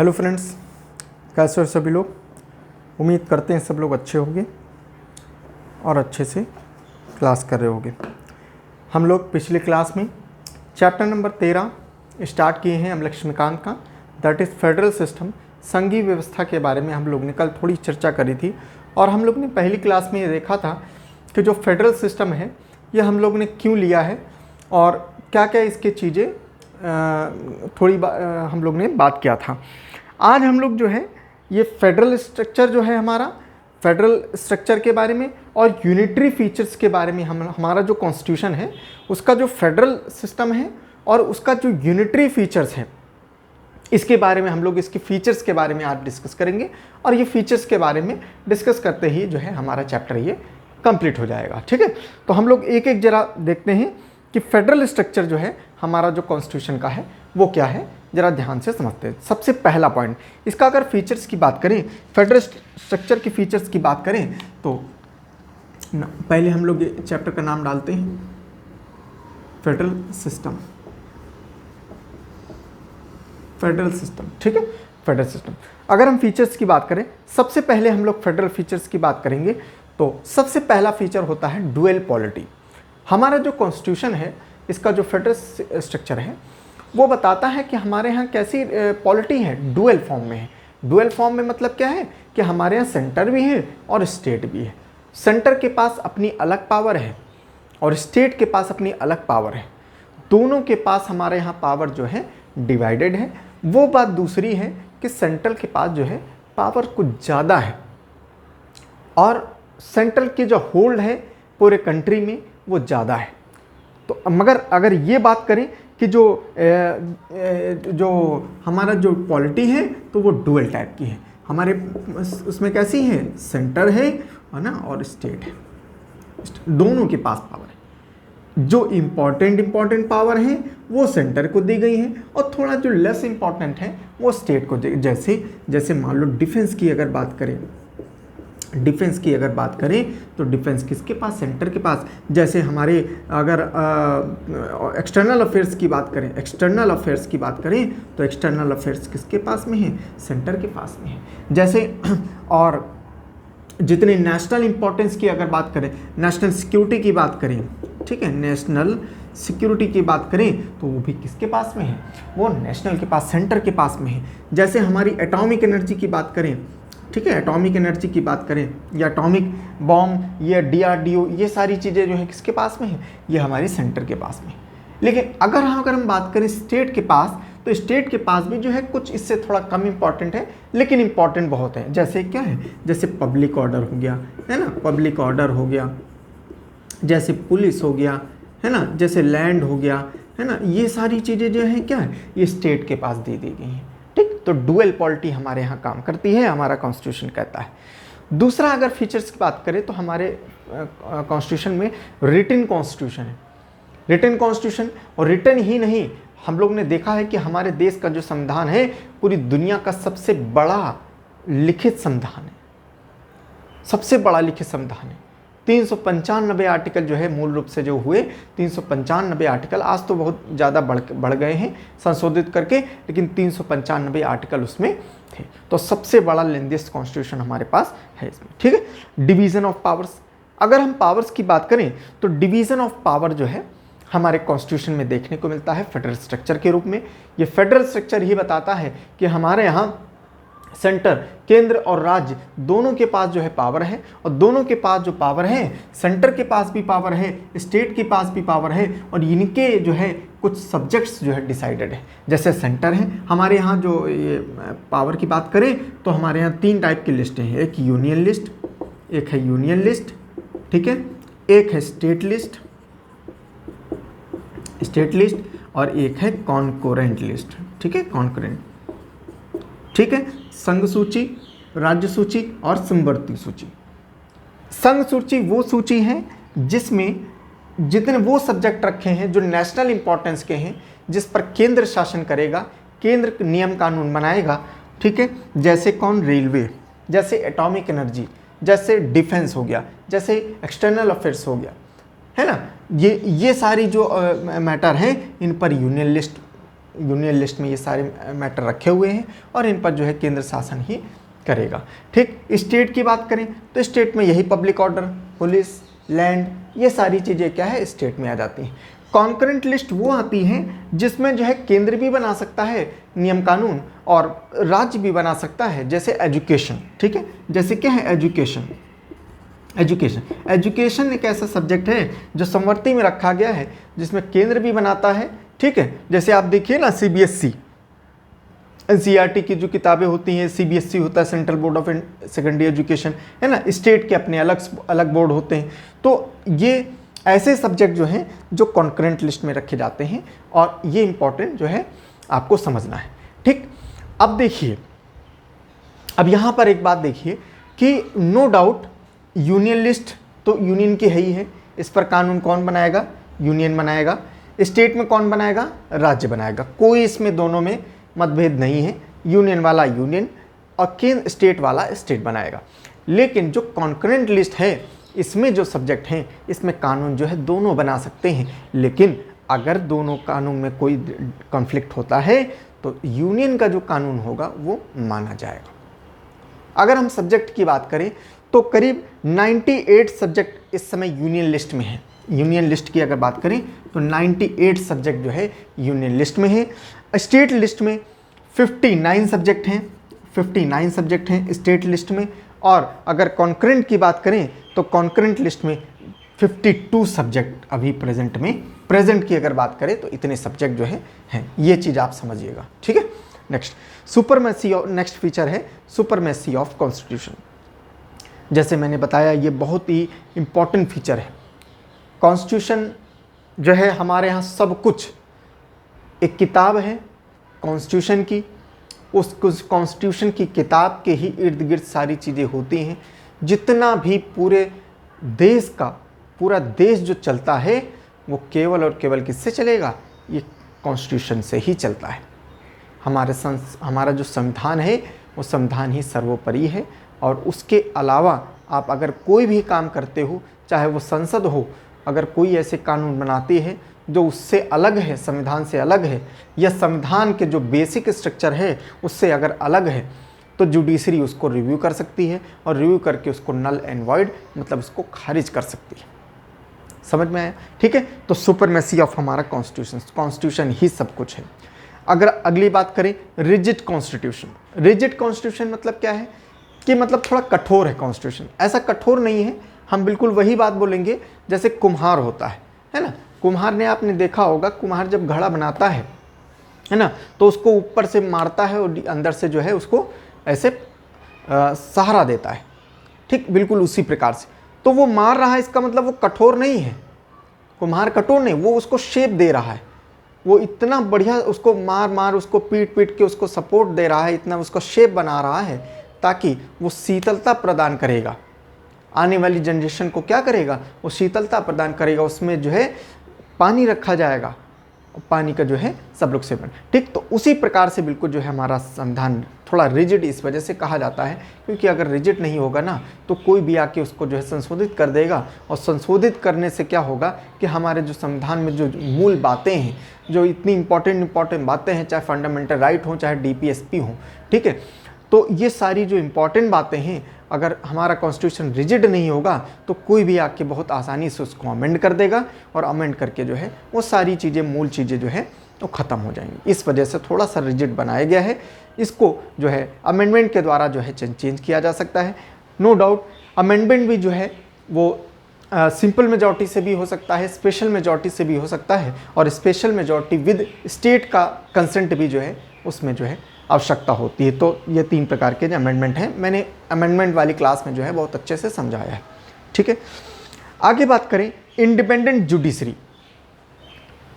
Hello friends, कैसे हो सभी लोग। उम्मीद करते हैं सब लोग अच्छे होंगे और अच्छे से क्लास कर रहे होंगे। हम लोग पिछले क्लास में चैप्टर नंबर 13 स्टार्ट किए हैं लक्ष्मीकांत का, दैट इज़ फेडरल सिस्टम, संघीय व्यवस्था के बारे में हम लोग ने कल थोड़ी चर्चा करी थी। और हम लोग ने पहली क्लास में ये देखा था कि जो फेडरल सिस्टम है ये हम लोग ने क्यों लिया है और क्या क्या इसके चीज़ें हम लोग ने बात किया था। आज हम लोग जो है ये फेडरल स्ट्रक्चर जो है हमारा फेडरल स्ट्रक्चर के बारे में और यूनिटरी फीचर्स के बारे में हमारा जो कॉन्स्टिट्यूशन है उसका जो फेडरल सिस्टम है और उसका जो यूनिटरी फीचर्स है इसके बारे में हम लोग इसके फीचर्स के बारे में आज डिस्कस करेंगे। और ये फीचर्स के बारे में डिस्कस करते ही जो है हमारा चैप्टर ये कंप्लीट हो जाएगा। ठीक है, तो हम लोग एक एक जरा देखते हैं कि फेडरल स्ट्रक्चर जो है हमारा जो कॉन्स्टिट्यूशन का है वो क्या है, जरा ध्यान से समझते हैं। सबसे पहला पॉइंट इसका, अगर फीचर्स की बात करें, फेडरल स्ट्रक्चर के फीचर्स की बात करें तो पहले हम लोग ये चैप्टर का नाम डालते हैं फेडरल सिस्टम। फेडरल सिस्टम, ठीक है, फेडरल सिस्टम। अगर हम फीचर्स की बात करें, सबसे पहले हम लोग फेडरल फीचर्स की बात करेंगे तो सबसे पहला फीचर होता है डुअल पॉलिटी। हमारा जो कॉन्स्टिट्यूशन है इसका जो फेडरल स्ट्रक्चर है वो बताता है कि हमारे यहाँ कैसी पॉलिटी है, डुअल फॉर्म में है। डुअल फॉर्म में मतलब क्या है कि हमारे यहाँ सेंटर भी है और स्टेट भी है। सेंटर के पास अपनी अलग पावर है और स्टेट के पास अपनी अलग पावर है। दोनों के पास हमारे यहाँ पावर जो है डिवाइडेड है। वो बात दूसरी है कि सेंट्रल के पास जो है पावर कुछ ज़्यादा है और सेंट्रल की जो होल्ड है पूरे कंट्री में वो ज़्यादा है। तो मगर अगर ये बात करें कि जो हमारा जो पॉलिटी है तो वो डुअल टाइप की है। हमारे उसमें कैसी है, सेंटर है ना और स्टेट है, दोनों के पास पावर है। जो इम्पॉर्टेंट पावर है वो सेंटर को दी गई है और थोड़ा जो लेस इम्पॉर्टेंट है वो स्टेट को जैसे मान लो डिफेंस की अगर बात करें तो डिफेंस किसके पास, सेंटर के पास। जैसे हमारे अगर एक्सटर्नल अफेयर्स की बात करें तो एक्सटर्नल अफेयर्स किसके पास में है, सेंटर के पास में है। जैसे और जितने नेशनल इंपॉर्टेंस की अगर बात करें, नेशनल सिक्योरिटी की बात करें, ठीक है, नेशनल सिक्योरिटी की बात करें तो वो भी किसके पास में है, वो नेशनल के पास, सेंटर के पास में है। जैसे हमारी एटॉमिक एनर्जी की बात करें, ठीक है, एटॉमिक एनर्जी की बात करें या एटॉमिक बॉम्ब या DRDO, ये सारी चीज़ें जो है किसके पास में है, ये हमारे सेंटर के पास में है। लेकिन अगर हम बात करें स्टेट के पास, तो स्टेट के पास भी जो है कुछ इससे थोड़ा कम इम्पॉर्टेंट है लेकिन इम्पॉर्टेंट बहुत है। जैसे क्या है, जैसे पब्लिक ऑर्डर हो गया, है ना, पब्लिक ऑर्डर हो गया, जैसे पुलिस हो गया, है ना, जैसे लैंड हो गया, है ना, ये सारी चीज़ें जो है क्या है, ये स्टेट के पास दे दी गई हैं। ठीक, तो डुअल पॉलिटी हमारे यहाँ काम करती है, हमारा कॉन्स्टिट्यूशन कहता है। दूसरा अगर फीचर्स की बात करें तो हमारे कॉन्स्टिट्यूशन में रिटन कॉन्स्टिट्यूशन है। रिटन कॉन्स्टिट्यूशन, और रिटन ही नहीं, हम लोग ने देखा है कि हमारे देश का जो संविधान है पूरी दुनिया का सबसे बड़ा लिखित संविधान है, सबसे बड़ा लिखित संविधान है। 395 आर्टिकल जो है मूल रूप से जो हुए 395 आर्टिकल, आज तो बहुत ज़्यादा बढ़ गए हैं संशोधित करके, लेकिन 395 आर्टिकल उसमें थे। तो सबसे बड़ा लेंथीएस्ट कॉन्स्टिट्यूशन हमारे पास है इसमें। ठीक है, डिवीज़न ऑफ पावर्स, अगर हम पावर्स की बात करें तो डिवीज़न ऑफ पावर जो है हमारे कॉन्स्टिट्यूशन में देखने को मिलता है फेडरल स्ट्रक्चर के रूप में। ये फेडरल स्ट्रक्चर ही बताता है कि हमारे यहाँ सेंटर, केंद्र और राज्य दोनों के पास जो है पावर है, और दोनों के पास जो पावर है, सेंटर के पास भी पावर है, स्टेट के पास भी पावर है, और इनके जो है कुछ सब्जेक्ट्स जो है डिसाइडेड है। जैसे सेंटर है, हमारे यहाँ जो ये पावर की बात करें तो हमारे यहाँ 3 टाइप की लिस्टें हैं, एक यूनियन लिस्ट, ठीक है, एक है स्टेट लिस्ट और एक है कॉन्करेंट लिस्ट। ठीक है, कॉन्करेंट, ठीक है, संघ सूची, राज्य सूची और समवर्ती सूची। संघ सूची वो सूची है जिसमें जितने वो सब्जेक्ट रखे हैं जो नेशनल इंपॉर्टेंस के हैं, जिस पर केंद्र शासन करेगा, केंद्र नियम कानून बनाएगा। ठीक है, जैसे कौन, रेलवे, जैसे एटॉमिक एनर्जी, जैसे डिफेंस हो गया, जैसे एक्सटर्नल अफेयर्स हो गया, है ना। ये सारी जो मैटर हैं इन पर यूनियन लिस्ट यूनियन लिस्ट में ये सारे मैटर रखे हुए हैं और इन पर जो है केंद्र शासन ही करेगा। ठीक, स्टेट की बात करें तो स्टेट में यही पब्लिक ऑर्डर, पुलिस, लैंड, ये सारी चीज़ें क्या है स्टेट में आ जाती हैं। कॉन्करेंट लिस्ट वो आती हैं जिसमें जो है केंद्र भी बना सकता है नियम कानून और राज्य भी बना सकता है, जैसे एजुकेशन। ठीक है, जैसे क्या है एजुकेशन। एजुकेशन एक ऐसा सब्जेक्ट है जो संवर्ती में रखा गया है जिसमें केंद्र भी बनाता है। ठीक है, जैसे आप देखिए ना CBSE, NCERT की जो किताबें होती हैं, CBSE होता है central board of secondary education, है ना, स्टेट के अपने अलग अलग बोर्ड होते हैं। तो ये ऐसे सब्जेक्ट जो हैं जो कॉन्करेंट लिस्ट में रखे जाते हैं और ये इंपॉर्टेंट जो है आपको समझना है। ठीक, अब देखिए, अब यहाँ पर एक बात देखिए कि नो डाउट यूनियन लिस्ट तो यूनियन की है ही है, इस पर कानून कौन बनाएगा? यूनियन बनाएगा। स्टेट में कौन बनाएगा? राज्य बनाएगा। कोई इसमें दोनों में मतभेद नहीं है, यूनियन वाला यूनियन और केंद्र स्टेट वाला स्टेट बनाएगा। लेकिन जो कॉन्करेंट लिस्ट है इसमें जो सब्जेक्ट हैं इसमें कानून जो है दोनों बना सकते हैं, लेकिन अगर दोनों कानून में कोई कॉन्फ्लिक्ट होता है तो यूनियन का जो कानून होगा वो माना जाएगा। अगर हम सब्जेक्ट की बात करें तो करीब 98 सब्जेक्ट इस समय यूनियन लिस्ट में है। यूनियन लिस्ट की अगर बात करें तो 98 सब्जेक्ट जो है यूनियन लिस्ट में है। स्टेट लिस्ट में 59 सब्जेक्ट हैं, 59 सब्जेक्ट हैं स्टेट लिस्ट में। और अगर कॉन्करेंट की बात करें तो कॉन्करेंट लिस्ट में 52 सब्जेक्ट अभी प्रेजेंट की अगर बात करें तो इतने सब्जेक्ट जो हैं, ये चीज़ आप समझिएगा। ठीक है, next supremacy of, next feature है सुपरमेसी ऑफ कॉन्स्टिट्यूशन। जैसे मैंने बताया ये बहुत ही इम्पॉर्टेंट फीचर है। कॉन्स्टिट्यूशन जो है हमारे यहाँ सब कुछ एक किताब है कॉन्स्टिट्यूशन की, उस कॉन्स्टिट्यूशन की किताब के ही इर्द गिर्द सारी चीज़ें होती हैं। जितना भी पूरे देश का, पूरा देश जो चलता है वो केवल और केवल किससे चलेगा? ये कॉन्स्टिट्यूशन से ही चलता है। हमारा जो संविधान है वो संविधान ही सर्वोपरि है और उसके अलावा आप अगर कोई भी काम करते हो, चाहे वो संसद हो, अगर कोई ऐसे कानून बनाती है जो उससे अलग है, संविधान से अलग है, या संविधान के जो बेसिक स्ट्रक्चर है उससे अगर अलग है, तो जुडिशरी उसको रिव्यू कर सकती है और रिव्यू करके उसको नल एंड वॉइड मतलब उसको खारिज कर सकती है। समझ में आया? ठीक है, तो सुपरमेसी ऑफ हमारा कॉन्स्टिट्यूशन ही सब कुछ है। अगर अगली बात करें रिजिड कॉन्स्टिट्यूशन। रिजिड कॉन्स्टिट्यूशन मतलब क्या है कि मतलब थोड़ा कठोर है कॉन्स्टिट्यूशन। ऐसा कठोर नहीं है, हम बिल्कुल वही बात बोलेंगे जैसे कुम्हार होता है ना। कुम्हार ने आपने देखा होगा, कुम्हार जब घड़ा बनाता है ना, तो उसको ऊपर से मारता है और अंदर से जो है उसको ऐसे सहारा देता है। ठीक, बिल्कुल उसी प्रकार से। तो वो मार रहा है, इसका मतलब वो कठोर नहीं है। कुम्हार कठोर नहीं, वो उसको शेप दे रहा है। वो इतना बढ़िया उसको मार उसको पीट के उसको सपोर्ट दे रहा है, इतना उसको शेप बना रहा है ताकि वो शीतलता प्रदान करेगा। आने वाली जनरेशन को क्या करेगा? वो शीतलता प्रदान करेगा। उसमें जो है पानी रखा जाएगा, पानी का जो है सब लोग सेवन। ठीक, तो उसी प्रकार से बिल्कुल जो है हमारा संविधान थोड़ा रिजिड इस वजह से कहा जाता है क्योंकि अगर रिजिड नहीं होगा ना तो कोई भी आके उसको जो है संशोधित कर देगा, और संशोधित करने से क्या होगा कि हमारे जो संविधान में जो मूल बातें हैं, जो इतनी इंपॉर्टेंट बातें हैं, चाहे फंडामेंटल राइट हो, चाहे DPSP हो, ठीक है, तो ये सारी जो इम्पॉर्टेंट बातें हैं, अगर हमारा कॉन्स्टिट्यूशन रिजिड नहीं होगा तो कोई भी आके बहुत आसानी से उसको अमेंड कर देगा और अमेंड करके जो है वो सारी चीज़ें, मूल चीज़ें जो है वो ख़त्म हो जाएंगी। इस वजह से थोड़ा सा रिजिड बनाया गया है। इसको जो है अमेंडमेंट के द्वारा जो है चेंज किया जा सकता है। नो डाउट अमेंडमेंट भी जो है वो सिंपल मेजॉरिटी से भी हो सकता है, स्पेशल मेजॉरिटी से भी हो सकता है, और स्पेशल मेजॉरिटी विद स्टेट का कंसेंट भी जो है उसमें जो है आवश्यकता होती है। तो ये 3 प्रकार के जो अमेंडमेंट हैं, मैंने अमेंडमेंट वाली क्लास में जो है बहुत अच्छे से समझाया है। ठीक है, आगे बात करें इंडिपेंडेंट जुडिशरी।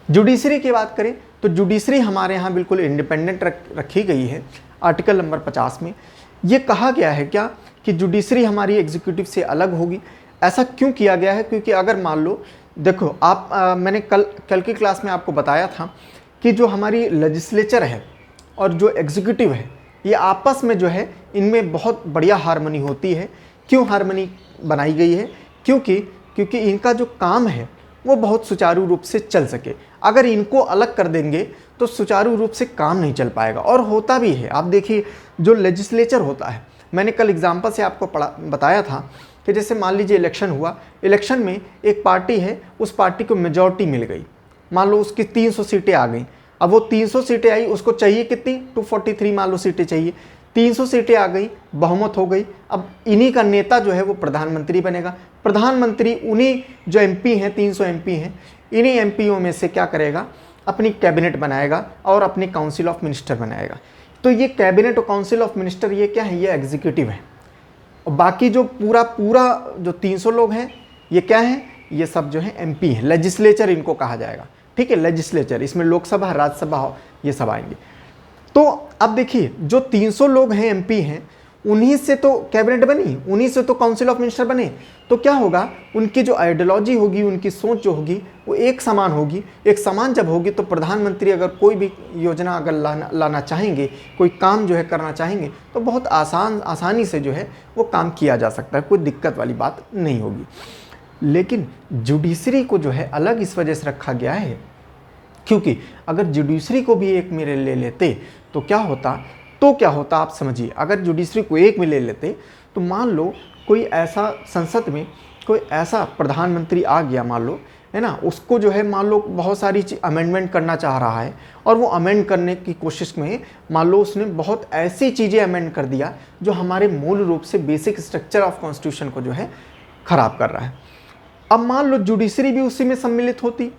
जुडिशरी की बात करें तो जुडिशरी हमारे यहाँ बिल्कुल इंडिपेंडेंट रखी गई है। आर्टिकल नंबर 50 में ये कहा गया है क्या कि जुडिशरी हमारी एग्जीक्यूटिव से अलग होगी। ऐसा क्यों किया गया है? क्योंकि अगर मान लो, देखो आप मैंने कल की क्लास में आपको बताया था कि जो हमारी लेजिस्लेचर है और जो एग्जीक्यूटिव है, ये आपस में जो है इनमें बहुत बढ़िया हार्मनी होती है। क्यों हार्मनी बनाई गई है? क्योंकि इनका जो काम है वो बहुत सुचारू रूप से चल सके। अगर इनको अलग कर देंगे तो सुचारू रूप से काम नहीं चल पाएगा, और होता भी है। आप देखिए जो लेजिस्लेचर होता है, मैंने कल एग्जाम्पल से आपको बताया था कि जैसे मान लीजिए इलेक्शन हुआ, इलेक्शन में एक पार्टी है, उस पार्टी को मेजॉरिटी मिल गई, मान लो उसकी 300 सीटें आ गई। अब वो 300 सीटें आई, उसको चाहिए कितनी, 243 मान लो सीटें चाहिए, 300 सीटें आ गई, बहुमत हो गई। अब इन्हीं का नेता जो है वो प्रधानमंत्री बनेगा। प्रधानमंत्री उन्हीं जो एमपी हैं, 300 एमपी हैं, इन्हीं एमपीओं में से क्या करेगा, अपनी कैबिनेट बनाएगा और अपनी काउंसिल ऑफ मिनिस्टर बनाएगा। तो ये कैबिनेट और काउंसिल ऑफ मिनिस्टर ये क्या है, ये एग्जीक्यूटिव है। और बाकी जो पूरा जो 300 लोग हैं ये क्या है, ये सब जो है एमपी हैं, लेजिस्लेचर इनको कहा जाएगा। ठीक है, लेजिस्लेचर, इसमें लोकसभा, राज्यसभा ये सब आएंगे। तो अब देखिए जो 300 लोग हैं, एमपी हैं, उन्हीं से तो कैबिनेट बनी, उन्हीं से तो काउंसिल ऑफ मिनिस्टर बने। तो क्या होगा, उनकी जो आइडियोलॉजी होगी, उनकी सोच जो होगी वो एक समान होगी। एक समान जब होगी तो प्रधानमंत्री अगर कोई भी योजना अगर लाना चाहेंगे, कोई काम जो है करना चाहेंगे, तो बहुत आसानी से जो है वो काम किया जा सकता है, कोई दिक्कत वाली बात नहीं होगी। लेकिन जुडिशरी को जो है अलग इस वजह से रखा गया है क्योंकि अगर जुडिशरी को भी एक में ले लेते तो क्या होता आप समझिए। अगर जुडिशरी को एक में ले लेते तो मान लो कोई ऐसा संसद में कोई ऐसा प्रधानमंत्री आ गया, मान लो, है ना, उसको जो है मान लो बहुत सारी चीज़ अमेंडमेंट करना चाह रहा है, और वो अमेंड करने की कोशिश में मान लो उसने बहुत ऐसी चीज़ें अमेंड कर दिया जो हमारे मूल रूप से बेसिक स्ट्रक्चर ऑफ कॉन्स्टिट्यूशन को जो है ख़राब कर रहा है। अब मान लो जुडिशरी भी उसी में सम्मिलित होती,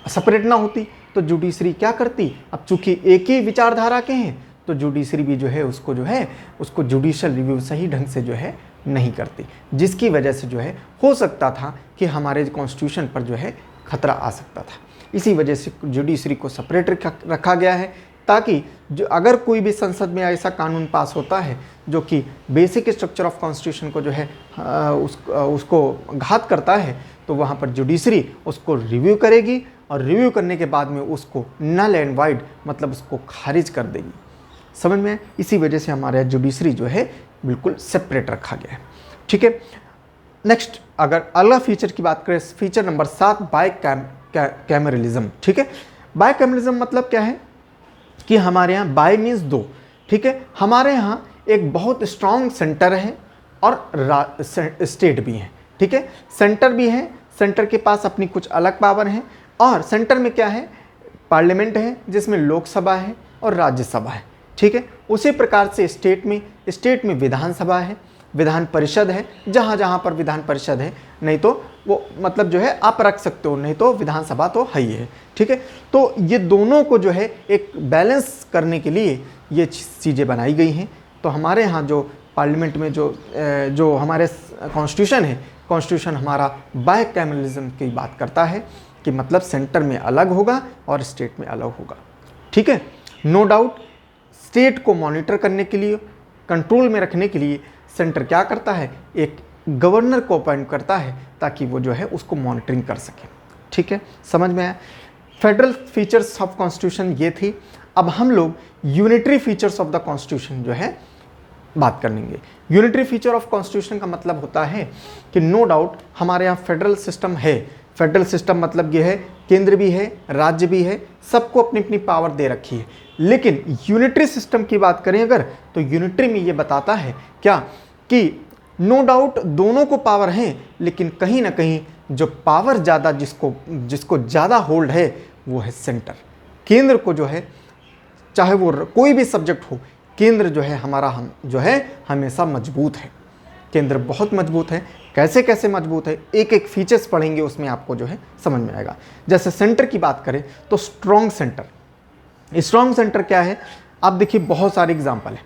सेपरेट ना होती, तो जुडिशरी क्या करती, अब चूंकि एक ही विचारधारा के हैं तो जुडिशरी भी जो है उसको जुडिशियल रिव्यू सही ढंग से जो है नहीं करती, जिसकी वजह से जो है हो सकता था कि हमारे कॉन्स्टिट्यूशन पर जो है खतरा आ सकता था। इसी वजह से जुडिशरी को सेपरेट रखा गया है, ताकि जो अगर कोई भी संसद में ऐसा कानून पास होता है जो कि बेसिक स्ट्रक्चर ऑफ कॉन्स्टिट्यूशन को जो है उसको घात करता है, तो वहाँ पर जुडिशरी उसको रिव्यू करेगी, और रिव्यू करने के बाद में उसको नल एंड वाइड मतलब उसको खारिज कर देगी। समझ में? इसी वजह से हमारे जुडिशरी जो है बिल्कुल सेपरेट रखा गया है। ठीक है, नेक्स्ट अगर अगला फीचर की बात करें, फीचर नंबर 7, बाय कैमरलिज्म। ठीक है, बाय कैमरलिज्म मतलब क्या है कि हमारे यहाँ बाय मीन्स दो। ठीक है, हमारे यहाँ एक बहुत स्ट्रॉन्ग सेंटर है और स्टेट भी है। ठीक है, सेंटर भी है, सेंटर के पास अपनी कुछ अलग पावर है, और सेंटर में क्या है, पार्लियामेंट है जिसमें लोकसभा है और राज्यसभा है। ठीक है, उसी प्रकार से स्टेट में विधानसभा है, विधान परिषद है, जहाँ जहाँ पर विधान परिषद है, नहीं तो वो मतलब जो है आप रख सकते हो, नहीं तो विधानसभा तो है ही है। ठीक है, तो ये दोनों को जो है एक बैलेंस करने के लिए ये चीज़ें बनाई गई हैं। तो हमारे यहाँ जो पार्लियामेंट में जो हमारे कॉन्स्टिट्यूशन है, कॉन्स्टिट्यूशन हमारा बाय कैमरलिज्म की बात करता है कि मतलब सेंटर में अलग होगा और स्टेट में अलग होगा। ठीक है, नो डाउट स्टेट को मॉनिटर करने के लिए, कंट्रोल में रखने के लिए सेंटर क्या करता है, एक गवर्नर को अपॉइंट करता है ताकि वो जो है उसको मॉनिटरिंग कर सके। ठीक है, समझ में आया? फेडरल फीचर्स ऑफ कॉन्स्टिट्यूशन ये थी। अब हम लोग unitary features of the constitution जो है बात कर लेंगे। यूनिटरी फीचर ऑफ कॉन्स्टिट्यूशन का मतलब होता है कि नो डाउट हमारे यहाँ फेडरल सिस्टम है। फेडरल सिस्टम मतलब ये है केंद्र भी है, राज्य भी है, सबको अपनी अपनी पावर दे रखी है। लेकिन यूनिटरी सिस्टम की बात करें अगर, तो यूनिटरी में ये बताता है क्या कि नो डाउट दोनों को पावर है, लेकिन कहीं ना कहीं जो पावर ज़्यादा जिसको ज़्यादा होल्ड है वो है सेंटर। केंद्र को जो है, चाहे वो कोई भी सब्जेक्ट हो, केंद्र जो है हमारा जो है हमेशा मजबूत है। केंद्र बहुत मजबूत है। कैसे कैसे मजबूत है, एक एक फीचर्स पढ़ेंगे उसमें आपको जो है समझ में आएगा। जैसे सेंटर की बात करें तो स्ट्रॉन्ग सेंटर। स्ट्रॉन्ग सेंटर क्या है, आप देखिए बहुत सारे एग्जाम्पल है।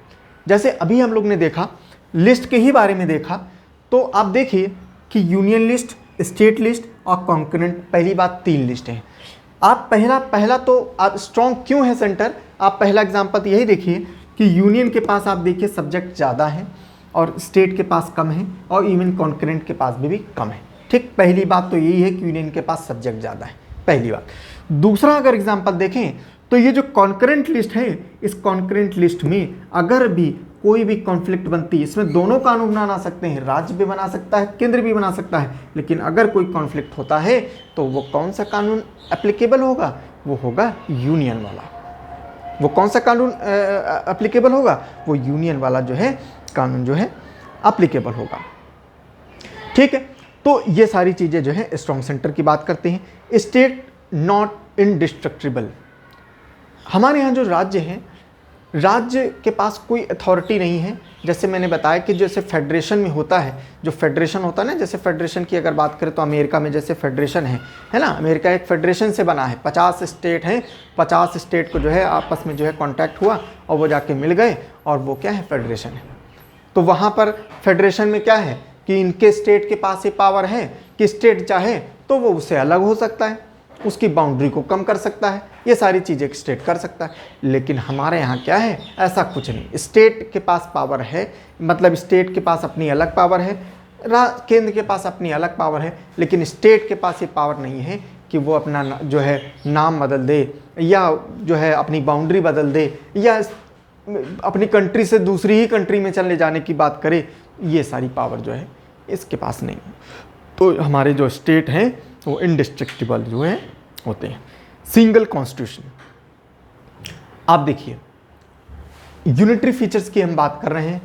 जैसे अभी हम लोग ने देखा, लिस्ट के ही बारे में देखा, तो आप देखिए कि यूनियन लिस्ट, स्टेट लिस्ट और कॉन्करेंट, पहली बात 3 लिस्ट हैं। आप पहला तो आप स्ट्रॉन्ग क्यों है सेंटर, आप पहला एग्जाम्पल यही देखिए कि यूनियन के पास आप देखिए सब्जेक्ट ज़्यादा है और स्टेट के पास कम है, और इवन कॉन्करेंट के पास भी कम है। ठीक, पहली बात तो यही है कि यूनियन के पास सब्जेक्ट ज़्यादा है, पहली बात। दूसरा अगर एग्जाम्पल देखें तो ये जो कॉन्करेंट लिस्ट है, इस कॉन्करेंट लिस्ट में अगर भी कोई भी कॉन्फ्लिक्ट बनती है, इसमें दोनों कानून बना सकते हैं, राज्य भी बना सकता है, केंद्र भी बना सकता है, लेकिन अगर कोई कॉन्फ्लिक्ट होता है तो वो कौन सा कानून एप्लीकेबल होगा? वो होगा यूनियन वाला। वो कौन सा कानून एप्लीकेबल होगा? वो यूनियन वाला जो है कानून जो है एप्लीकेबल होगा। ठीक है, तो ये सारी चीज़ें जो है स्ट्रॉन्ग सेंटर की बात करते हैं। स्टेट नॉट इंडिस्ट्रक्टिबल, हमारे यहाँ जो राज्य हैं, राज्य के पास कोई अथॉरिटी नहीं है। जैसे मैंने बताया कि जैसे फेडरेशन में होता है, जो फेडरेशन होता है ना, जैसे फेडरेशन की अगर बात करें तो अमेरिका में जैसे फेडरेशन है ना, अमेरिका एक फेडरेशन से बना है, 50 स्टेट हैं, 50 स्टेट को जो है आपस में जो है कॉन्टैक्ट हुआ और वो जाके मिल गए और वो क्या है, फेडरेशन है। तो वहाँ पर फेडरेशन में क्या है कि इनके स्टेट के पास ये पावर है कि स्टेट चाहे तो वो उससे अलग हो सकता है, उसकी बाउंड्री को कम कर सकता है, ये सारी चीज़ें स्टेट कर सकता है। लेकिन हमारे यहाँ क्या है, ऐसा कुछ नहीं। स्टेट के पास पावर है, मतलब स्टेट के पास अपनी अलग पावर है, केंद्र के पास अपनी अलग पावर है, लेकिन स्टेट के पास ये पावर नहीं है कि वो अपना जो है नाम बदल दे या जो है अपनी बाउंड्री बदल दे या अपनी कंट्री से दूसरी ही कंट्री में चले जाने की बात करे। ये सारी पावर जो है इसके पास नहीं है। तो हमारे जो स्टेट हैं वो इंडिस्ट्रक्टिबल जो है होते हैं। सिंगल कॉन्स्टिट्यूशन, आप देखिए यूनिटरी फीचर्स की हम बात कर रहे हैं,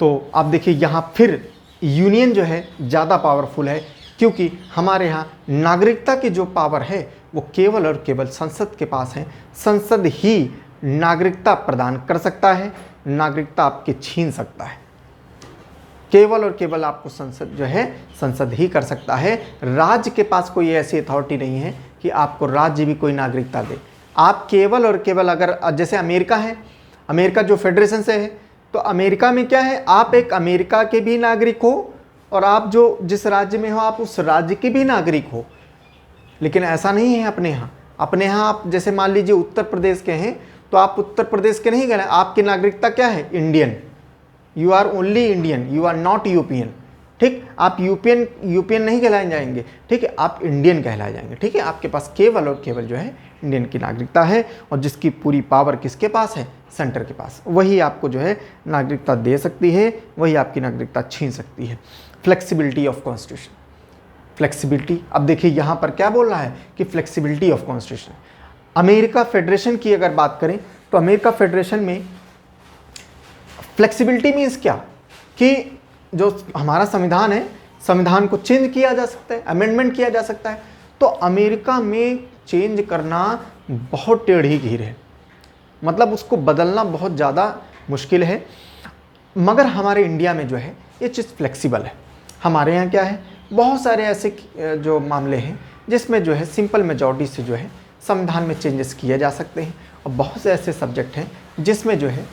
तो आप देखिए यहाँ फिर यूनियन जो है ज़्यादा पावरफुल है, क्योंकि हमारे यहाँ नागरिकता की जो पावर है वो केवल और केवल संसद के पास है। संसद ही नागरिकता प्रदान कर सकता है, नागरिकता आपके छीन सकता है। केवल और केवल आपको संसद जो है, संसद ही कर सकता है। राज्य के पास कोई ऐसी अथॉरिटी नहीं है कि आपको राज्य भी कोई नागरिकता दे। आप केवल और केवल अगर जैसे अमेरिका है, अमेरिका जो फेडरेशन से है, तो अमेरिका में क्या है, आप एक अमेरिका के भी नागरिक हो और आप जो जिस राज्य में हो आप उस राज्य के भी नागरिक हो। लेकिन ऐसा नहीं है अपने यहाँ। अपने यहाँ आप जैसे मान लीजिए उत्तर प्रदेश के हैं, तो आप उत्तर प्रदेश के नहीं गए, आपकी नागरिकता क्या है, Indian. You are only Indian, you are not European. ठीक, आप यूपीएन नहीं कहलाए जाएंगे, ठीक है, आप इंडियन कहलाए जाएंगे। ठीक है, आपके पास केवल और केवल जो है इंडियन की नागरिकता है, और जिसकी पूरी पावर किसके पास है, सेंटर के पास। वही आपको जो है नागरिकता दे सकती है, वही आपकी नागरिकता छीन सकती है। फ्लेक्सिबिलिटी ऑफ कॉन्स्टिट्यूशन, फ्लेक्सिबिलिटी, अब देखिए यहाँ पर क्या बोल रहा है कि flexibility of constitution. America federation की अगर बात करें तो अमेरिका फेडरेशन में फ्लेक्सिबिलिटी मीन्स क्या कि जो हमारा संविधान है, संविधान को चेंज किया जा सकता है, अमेंडमेंट किया जा सकता है। तो अमेरिका में चेंज करना बहुत टेढ़ी खीर है, मतलब उसको बदलना बहुत ज़्यादा मुश्किल है। मगर हमारे इंडिया में जो है ये चीज़ फ्लेक्सिबल है। हमारे यहाँ क्या है, बहुत सारे ऐसे जो मामले हैं जिसमें जो है सिंपल मेजॉरिटी से जो है संविधान में चेंजेस किए जा सकते हैं, और बहुत से ऐसे सब्जेक्ट हैं जिसमें जो है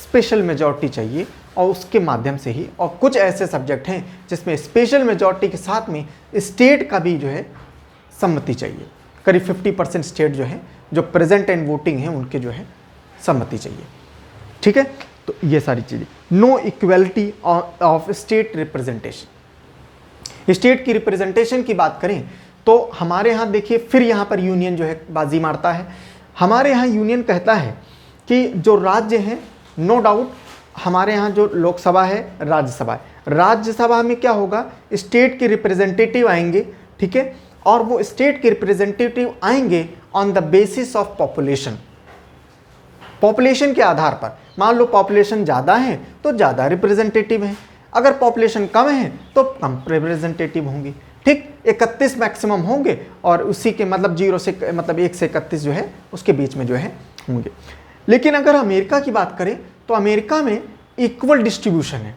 स्पेशल मेजॉरिटी चाहिए और उसके माध्यम से ही, और कुछ ऐसे सब्जेक्ट हैं जिसमें स्पेशल मेजॉरिटी के साथ में स्टेट का भी जो है सम्मति चाहिए। करीब 50% स्टेट जो है, जो प्रेजेंट एंड वोटिंग है, उनके जो है सम्मति चाहिए। ठीक है, तो ये सारी चीज़ें। No equality of state representation, state की रिप्रेजेंटेशन की बात करें तो हमारे यहाँ देखिए फिर यहाँ पर यूनियन जो है बाजी मारता है। हमारे यहाँ यूनियन कहता है कि जो राज्य हैं, नो डाउट हमारे यहाँ जो लोकसभा है, राज्यसभा है, राज्यसभा में क्या होगा, स्टेट के रिप्रेजेंटेटिव आएंगे। ठीक है, और वो स्टेट के रिप्रेजेंटेटिव आएंगे on the basis of population, population के आधार पर। मान लो पॉपुलेशन ज़्यादा है तो ज़्यादा रिप्रेजेंटेटिव हैं, अगर पॉपुलेशन कम है तो कम रिप्रेजेंटेटिव होंगे। ठीक, 31 मैक्सिमम होंगे और उसी के मतलब 0 से मतलब 1 से 31 जो है उसके बीच में जो है होंगे। लेकिन अगर अमेरिका की बात करें तो अमेरिका में इक्वल डिस्ट्रीब्यूशन है।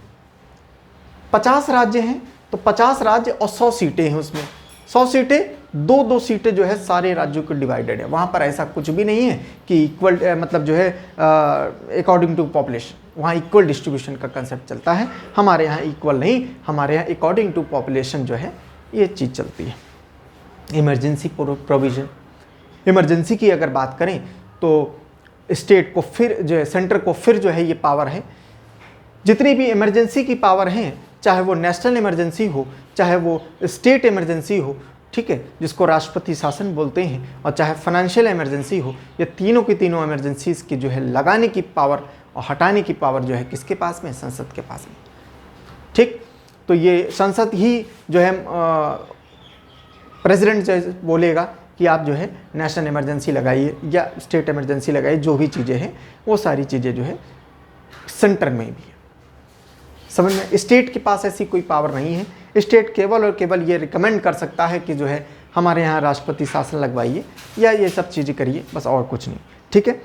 50 राज्य हैं तो 50 राज्य और 100 सीटें हैं, उसमें 100 सीटें, 2-2 सीटें जो है सारे राज्यों को डिवाइडेड है। वहाँ पर ऐसा कुछ भी नहीं है कि इक्वल मतलब जो है अकॉर्डिंग टू पॉपुलेशन, वहाँ इक्वल डिस्ट्रीब्यूशन का कंसेप्ट चलता है। हमारे यहाँ इक्वल नहीं, हमारे यहाँ अकॉर्डिंग टू पॉपुलेशन जो है ये चीज़ चलती है। इमरजेंसी प्रोविज़न, इमरजेंसी की अगर बात करें तो स्टेट को फिर जो है, सेंटर को फिर जो है ये पावर है। जितनी भी इमरजेंसी की पावर हैं, चाहे वो नेशनल इमरजेंसी हो, चाहे वो स्टेट इमरजेंसी हो, ठीक है, जिसको राष्ट्रपति शासन बोलते हैं, और चाहे फाइनेंशियल इमरजेंसी हो, ये तीनों की तीनों इमरजेंसीज की जो है लगाने की पावर और हटाने की पावर जो है किसके पास में, संसद के पास में। ठीक, तो ये संसद ही जो है प्रेसिडेंट जो बोलेगा कि आप जो है नेशनल इमरजेंसी लगाइए या स्टेट इमरजेंसी लगाइए, जो भी चीज़ें हैं वो सारी चीज़ें जो है सेंटर में भी है। समझ में, स्टेट के पास ऐसी कोई पावर नहीं है। स्टेट केवल और केवल ये रिकमेंड कर सकता है कि जो है हमारे यहाँ राष्ट्रपति शासन लगवाइए या ये सब चीज़ें करिए, बस और कुछ नहीं। ठीक है,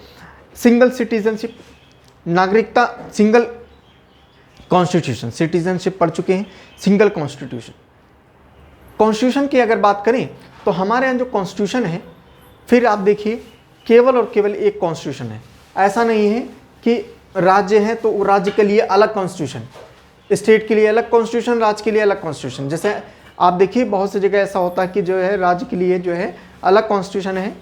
सिंगल सिटीजनशिप, नागरिकता, सिंगल कॉन्स्टिट्यूशन, सिटीजनशिप पढ़ चुके हैं, सिंगल कॉन्स्टिट्यूशन। कॉन्स्टिट्यूशन की अगर बात करें तो हमारे यहाँ जो कॉन्स्टिट्यूशन है, फिर आप देखिए केवल और केवल एक कॉन्स्टिट्यूशन है। ऐसा नहीं है कि राज्य है तो राज्य के लिए अलग कॉन्स्टिट्यूशन, स्टेट के लिए अलग कॉन्स्टिट्यूशन, राज्य के लिए अलग कॉन्स्टिट्यूशन। जैसे आप देखिए बहुत सी जगह ऐसा होता है कि जो है राज्य के लिए जो है अलग कॉन्स्टिट्यूशन है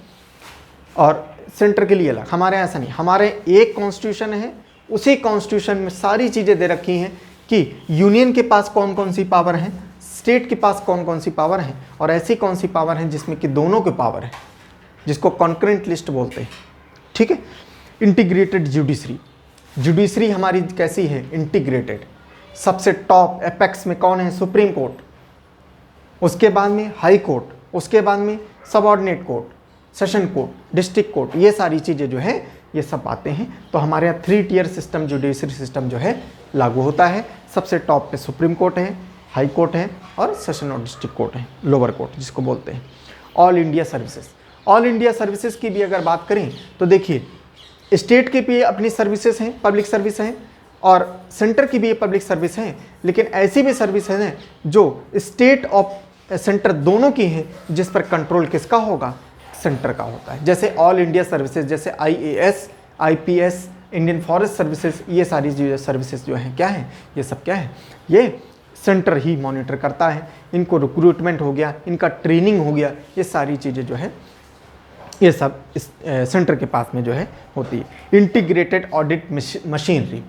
और सेंटर के लिए अलग। हमारे यहाँ ऐसा नहीं, हमारे एक कॉन्स्टिट्यूशन है, उसी कॉन्स्टिट्यूशन में सारी चीज़ें दे रखी हैं कि यूनियन के पास कौन कौन सी पावर है, स्टेट के पास कौन कौन सी पावर है, और ऐसी कौन सी पावर है जिसमें कि दोनों के पावर है, जिसको कॉन्करेंट लिस्ट बोलते हैं। ठीक है, इंटीग्रेटेड जुडिशरी, जुडिशरी हमारी कैसी है, इंटीग्रेटेड। सबसे टॉप एपेक्स में कौन है, सुप्रीम कोर्ट, उसके बाद में हाई कोर्ट, उसके बाद में subordinate court, session court, district court, ये सारी चीज़ें जो है ये सब आते हैं। तो हमारे यहाँ 3 टियर सिस्टम, जुडिशरी सिस्टम जो है लागू होता है। सबसे टॉप पे सुप्रीम कोर्ट है, हाई कोर्ट है और सेशन और डिस्ट्रिक्ट कोर्ट है, लोअर कोर्ट जिसको बोलते हैं। All India services, all India services की भी अगर बात करें तो देखिए स्टेट की भी अपनी सर्विसेज हैं, पब्लिक सर्विस हैं, और सेंटर की भी ये पब्लिक सर्विस हैं। लेकिन ऐसी भी सर्विस हैं जो स्टेट और सेंटर दोनों की हैं, जिस पर कंट्रोल किसका होगा, सेंटर का होता है। जैसे ऑल इंडिया सर्विसेज, जैसे IAS, IPS, Indian forest services, ये सारी जो सर्विसेज जो हैं क्या हैं, ये सब क्या है, ये सेंटर ही मॉनिटर करता है। इनको रिक्रूटमेंट हो गया, इनका ट्रेनिंग हो गया, ये सारी चीज़ें जो है ये सब इस सेंटर के पास में जो है होती है। इंटीग्रेटेड ऑडिट मशीनरी,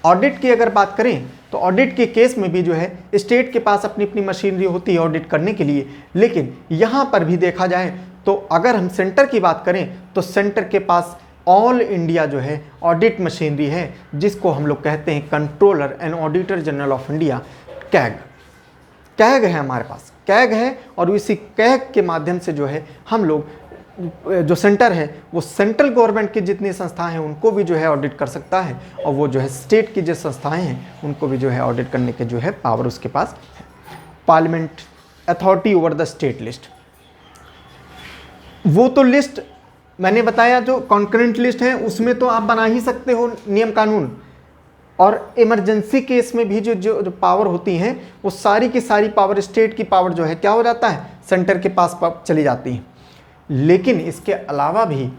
ऑडिट की अगर बात करें तो ऑडिट के केस में भी जो है स्टेट के पास अपनी अपनी मशीनरी होती है ऑडिट करने के लिए। लेकिन यहाँ पर भी देखा जाए तो अगर हम सेंटर की बात करें तो सेंटर के पास ऑल इंडिया जो है ऑडिट मशीनरी है, जिसको हम लोग कहते हैं controller and auditor general of India, CAG. CAG है हमारे पास, कैग है, और इसी कैग के माध्यम से जो है हम लोग जो सेंटर है वो सेंट्रल गवर्नमेंट की जितनी संस्थाएं हैं उनको भी जो है ऑडिट कर सकता है, और वो जो है स्टेट की जो संस्थाएं हैं उनको भी जो है ऑडिट करने के जो है पावर उसके पास है। Parliament authority over the state list, वो तो लिस्ट मैंने बताया जो कॉन्करेंट लिस्ट है उसमें तो आप बना ही सकते हो नियम कानून, और इमरजेंसी केस में भी जो पावर होती हैं वो सारी की सारी पावर, स्टेट की पावर जो है क्या हो जाता है, सेंटर के पास चली जाती है। लेकिन इसके अलावा भी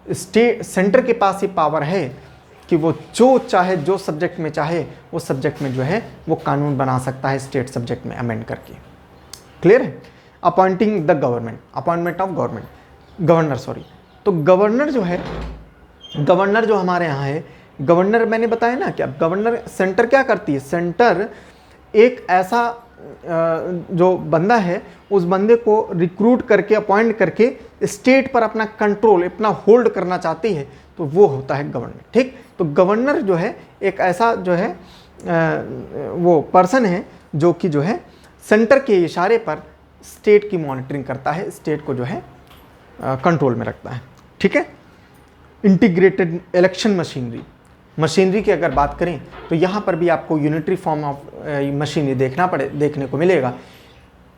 सेंटर के पास ये पावर है कि वो जो चाहे, जो सब्जेक्ट में चाहे वो सब्जेक्ट में जो है वो कानून बना सकता है, स्टेट सब्जेक्ट में अमेंड करके। क्लियर है। Appointing the government, appointment of government, governor sorry, तो गवर्नर जो है, गवर्नर जो हमारे यहाँ है, गवर्नर मैंने बताया ना कि अब गवर्नर, सेंटर क्या करती है, सेंटर एक ऐसा जो बंदा है उस बंदे को रिक्रूट करके, अपॉइंट करके स्टेट पर अपना कंट्रोल, अपना होल्ड करना चाहती है, तो वो होता है गवर्नर। ठीक, तो गवर्नर जो है एक ऐसा जो है वो पर्सन है जो कि जो है सेंटर के इशारे पर स्टेट की मॉनिटरिंग करता है, स्टेट को जो है कंट्रोल में रखता है। ठीक है। इंटीग्रेटेड इलेक्शन मशीनरी, मशीनरी की अगर बात करें तो यहाँ पर भी आपको यूनिटरी फॉर्म ऑफ मशीनरी देखने को मिलेगा।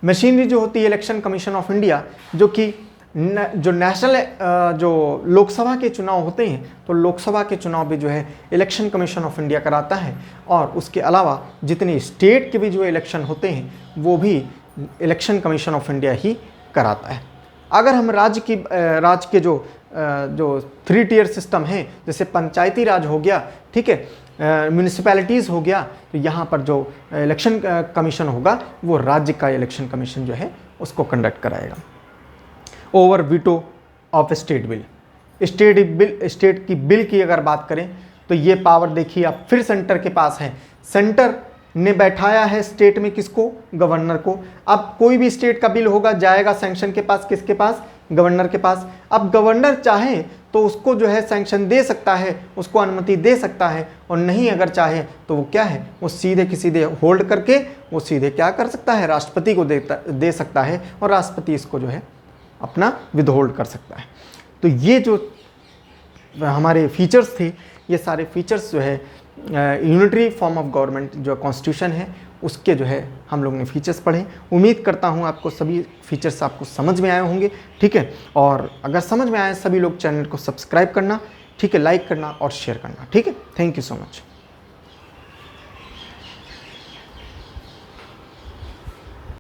मशीनरी जो होती है इलेक्शन कमीशन ऑफ इंडिया, जो कि जो नेशनल जो लोकसभा के चुनाव होते हैं तो लोकसभा के चुनाव भी जो है इलेक्शन कमीशन ऑफ इंडिया कराता है, और उसके अलावा जितने स्टेट के भी जो इलेक्शन होते हैं वो भी इलेक्शन कमीशन ऑफ इंडिया ही कराता है। अगर हम राज्य के जो 3 टियर सिस्टम है, जैसे पंचायती राज हो गया, ठीक है, म्यूनिसिपैलिटीज़ हो गया, तो यहाँ पर जो इलेक्शन कमीशन होगा वो राज्य का इलेक्शन कमीशन जो है उसको कंडक्ट कराएगा। Over veto of state bill, state की बिल की अगर बात करें तो ये पावर देखिए आप फिर सेंटर के पास है। सेंटर ने बैठाया है स्टेट में किसको, गवर्नर को। अब कोई भी स्टेट का बिल होगा जाएगा सैंक्शन के पास, किसके पास, गवर्नर के पास। अब गवर्नर चाहे तो उसको जो है सैंक्शन दे सकता है, उसको अनुमति दे सकता है, और नहीं अगर चाहे तो वो क्या है, वो सीधे की सीधे होल्ड करके वो सीधे क्या कर सकता है, राष्ट्रपति को दे सकता है, और राष्ट्रपति इसको जो है अपना विदहोल्ड कर सकता है। तो ये जो हमारे फीचर्स थे, ये सारे फीचर्स जो है यूनिटरी फॉर्म ऑफ गवर्नमेंट जो कॉन्स्टिट्यूशन है उसके जो है हम लोग ने फीचर्स पढ़े। उम्मीद करता हूँ आपको सभी फीचर्स आपको समझ में आए होंगे, ठीक है। और अगर समझ में आए, सभी लोग चैनल को सब्सक्राइब करना, ठीक है, लाइक करना और शेयर करना, ठीक है। Thank you so much.